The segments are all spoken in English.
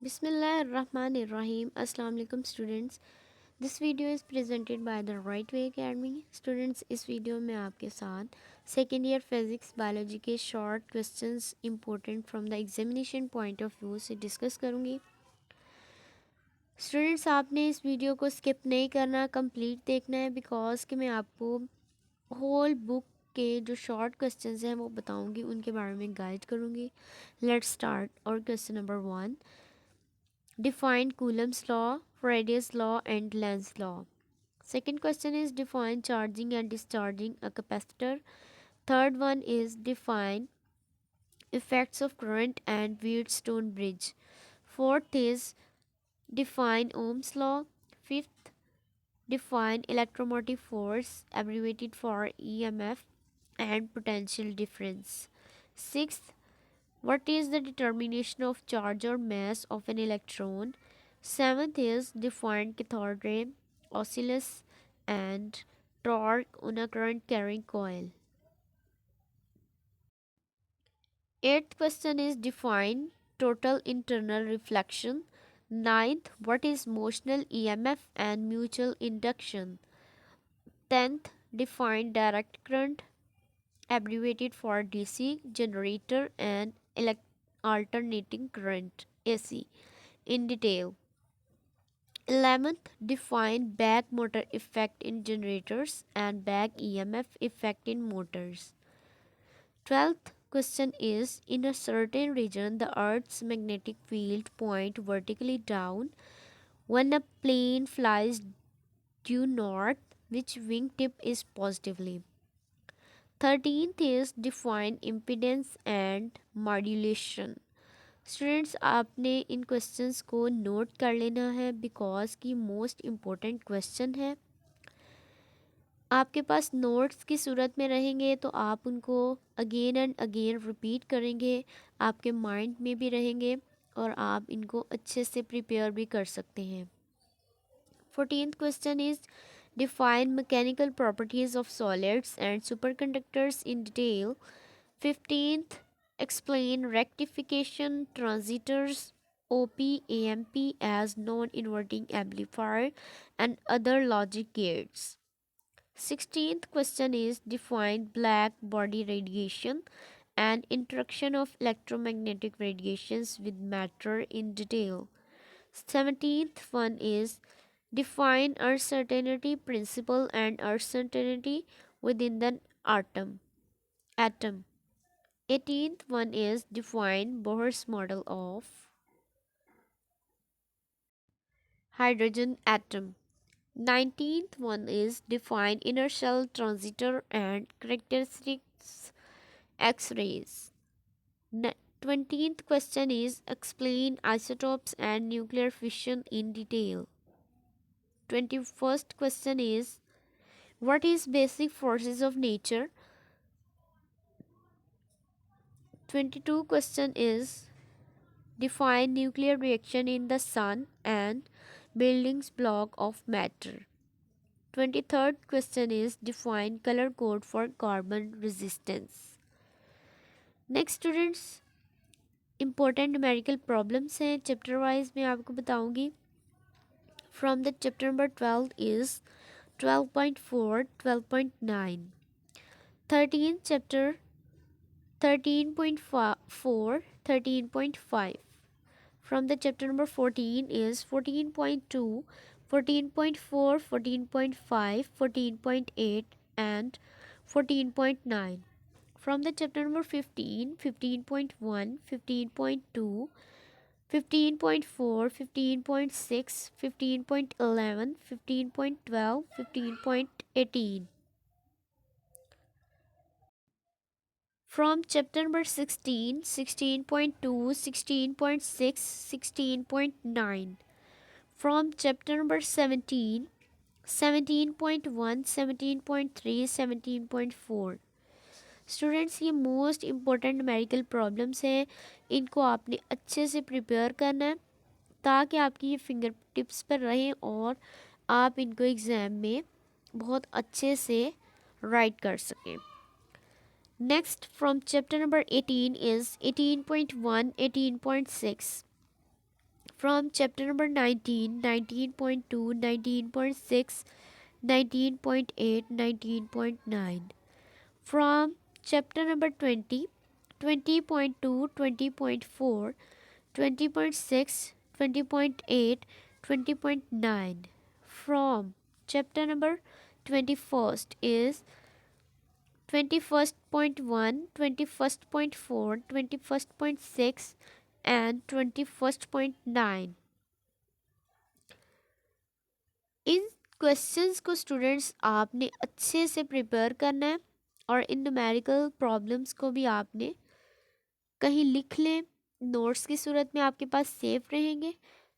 Bismillahirrahmanirrahim. Assalamu alaikum students. This video is presented by the Right Way Academy. Students, इस video में आपके साथ second year physics biology के short questions important from the examination point of view से discuss करूँगी। Students, आपने इस video को स्किप नहीं करना, कंप्लीट देखना है बिकॉज कि मैं आपको होल बुक के जो शॉर्ट क्वेश्चंस हैं वो बताऊँगी, उनके बारे में गाइड करूँगी। लेट्स स्टार्ट और question number 1. Define Coulomb's law, Faraday's law, and Lenz's law. Second question is define charging and discharging a capacitor. Third one is define effects of current and Wheatstone bridge. Fourth is define Ohm's law. Fifth, define electromotive force, abbreviated for EMF, and potential difference. Sixth, what is the determination of charge or mass of an electron? Seventh is define cathode ray, oscillus, and torque on a current carrying coil. Eighth question is define total internal reflection. Ninth, what is motional EMF and mutual induction? 10th, define direct current, abbreviated for DC, generator, and alternating current AC in detail. 11th, define back motor effect in generators and back EMF effect in motors. 12th question is, in a certain region the earth's magnetic field point vertically down. When a plane flies due north, which wingtip is positively? 13th is define impedance and modulation. Students, आपने इन questions को note कर लेना है because की most important question है। आपके पास notes की सूरत में रहेंगे तो आप उनको अगेन एंड अगेन रिपीट करेंगे, आपके माइंड में भी रहेंगे और आप इनको अच्छे से प्रिपेयर भी कर सकते हैं। 14th question is define mechanical properties of solids and superconductors in detail. 15th, explain rectification transistors, OP, AMP as non-inverting amplifier and other logic gates. 16th question is define black body radiation and interaction of electromagnetic radiations with matter in detail. 17th one is define uncertainty principle and uncertainty within the atom. 18th one is define Bohr's model of hydrogen atom. 19th one is define inner shell transistor and characteristics X-rays. 20th question is explain isotopes and nuclear fission in detail. 21st question is what is basic forces of nature? 22 question is define nuclear reaction in the sun and building block of matter. 23rd question is define color code for carbon resistance. Next students, important numerical problems हैं, chapter wise मैं आपको बताऊंगी। From the chapter number 12 is 12.4, 12.9, 13 chapter 13.4, 13.5. From the chapter number 14 is 14.2, 14.4, 14.5, 14.8 and 14.9. From the chapter number 15, 15.1, 15.2, 15.4, 15.6, 15.11, 15.12, 15.18. From chapter number 16, 16.2, 16.6, 16.9. From chapter number 17, 17.1, 17.3, 17.4. Students, ये most important numerical problems हैं, इनको आपने अच्छे से प्रिपेयर करना है ताकि आपकी ये फिंगर टिप्स पर रहें और आप इनको एग्ज़ाम में बहुत अच्छे से राइट कर सकें। Next from chapter number 18 is 18.1, 18.6, From chapter number 19, 19.2, 19.6, 19.8, 19.9. From chapter number 20, 20.2, 20.4, 20.6, 20.8, 20.9. From chapter number 21st is 21st.1, 21st.4, 21st.6 and 21st.9. In questions को स्टूडेंट्स आपने अच्छे से प्रिपेयर करना है और इन न्यूमेरिकल प्रॉब्लम्स को भी आपने कहीं लिख लें, नोट्स की सूरत में आपके पास सेव रहेंगे,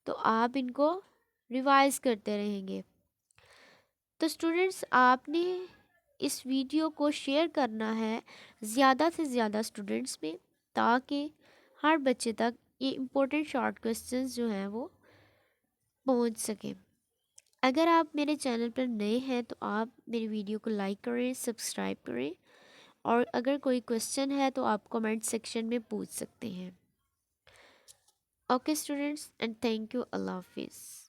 तो आप इनको रिवाइज करते रहेंगे। तो स्टूडेंट्स आपने इस वीडियो को शेयर करना है ज़्यादा से ज़्यादा स्टूडेंट्स में, ताकि हर बच्चे तक ये इम्पोर्टेंट शॉर्ट क्वेश्चंस जो हैं वो पहुंच सकें। अगर आप मेरे चैनल पर नए हैं तो आप मेरी वीडियो को लाइक करें, सब्सक्राइब करें, और अगर कोई क्वेश्चन है तो आप कमेंट सेक्शन में पूछ सकते हैं। Okay students, and thank you. अल्लाह हाफिज़।